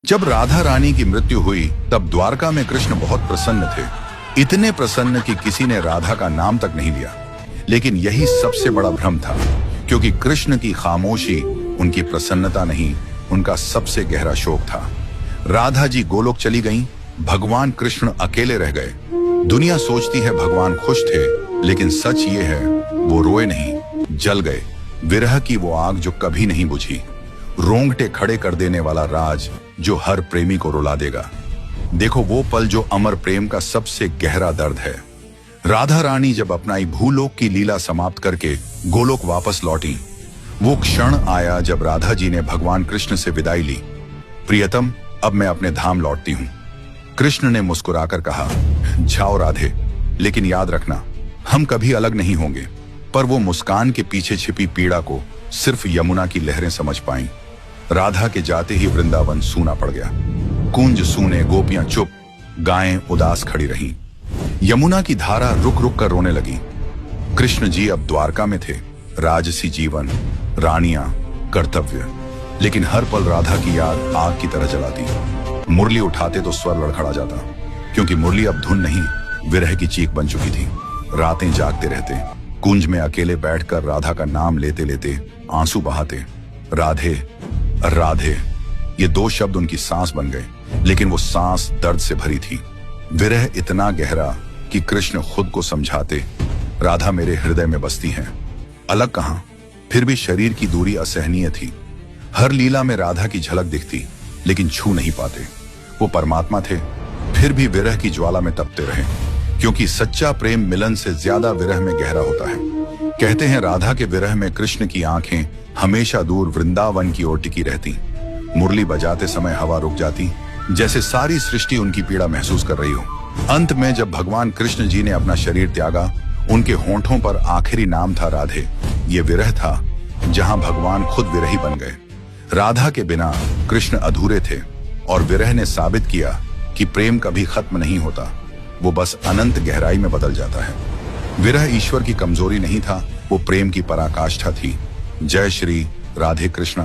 जब राधा रानी की मृत्यु हुई तब द्वारका में कृष्ण बहुत प्रसन्न थे, इतने प्रसन्न कि किसी ने राधा का नाम तक नहीं लिया। लेकिन यही सबसे बड़ा भ्रम था, क्योंकि कृष्ण की खामोशी उनकी प्रसन्नता नहीं, उनका सबसे गहरा शोक था। राधा जी गोलोक चली गईं, भगवान कृष्ण अकेले रह गए। दुनिया सोचती है भगवान खुश थे, लेकिन सच ये है वो रोए नहीं, जल गए। विरह की वो आग जो कभी नहीं बुझी, रोंगटे खड़े कर देने वाला राज जो हर प्रेमी को रुला देगा। देखो वो पल जो अमर प्रेम का सबसे गहरा दर्द है। राधा रानी जब अपना भूलोक की लीला समाप्त करके गोलोक वापस लौटी, वो क्षण आया जब राधा जी ने भगवान कृष्ण से विदाई ली। प्रियतम, अब मैं अपने धाम लौटती हूँ। कृष्ण ने मुस्कुराकर कहा, जाओ राधे, लेकिन याद रखना हम कभी अलग नहीं होंगे। पर वो मुस्कान के पीछे छिपी पीड़ा को सिर्फ यमुना की लहरें समझ पाईं। राधा के जाते ही वृंदावन सूना पड़ गया। कुंज सूने, गोपियां चुप, गायें उदास खड़ी रहीं। यमुना की धारा रुक रुक कर रोने लगी। कृष्ण जी अब द्वारका में थे, राजसी जीवन, रानियां, कर्तव्य, लेकिन हर पल राधा की याद आग की तरह जलाती। मुरली उठाते तो स्वर लड़खड़ा जाता, क्योंकि मुरली अब धुन नहीं, विरह की चीख बन चुकी थी। रातें जागते रहते, कुंज में अकेले बैठकर राधा का नाम लेते लेते आंसू बहाते। राधे राधे, ये दो शब्द उनकी सांस बन गए, लेकिन वो सांस दर्द से भरी थी। विरह इतना गहरा कि कृष्ण खुद को समझाते, राधा मेरे हृदय में बसती हैं, अलग कहां। फिर भी शरीर की दूरी असहनीय थी। हर लीला में राधा की झलक दिखती, लेकिन छू नहीं पाते। वो परमात्मा थे, फिर भी विरह की ज्वाला में तपते रहे, क्योंकि सच्चा प्रेम मिलन से ज्यादा विरह में गहरा होता है। कहते हैं राधा के विरह में कृष्ण की आंखें हमेशा दूर वृंदावन की ओर टिकी रहती। मुरली बजाते समय हवा रुक जाती, जैसे सारी सृष्टि उनकी पीड़ा महसूस कर रही हो। अंत में जब भगवान कृष्ण जी ने अपना शरीर त्यागा, उनके होंठों पर आखिरी नाम था राधे। ये विरह था जहां भगवान खुद विरही बन गए। राधा के बिना कृष्ण अधूरे थे, और विरह ने साबित किया कि प्रेम कभी खत्म नहीं होता, वो बस अनंत गहराई में बदल जाता है। विरह ईश्वर की कमजोरी नहीं था, वो प्रेम की पराकाष्ठा थी। जय श्री राधे कृष्णा।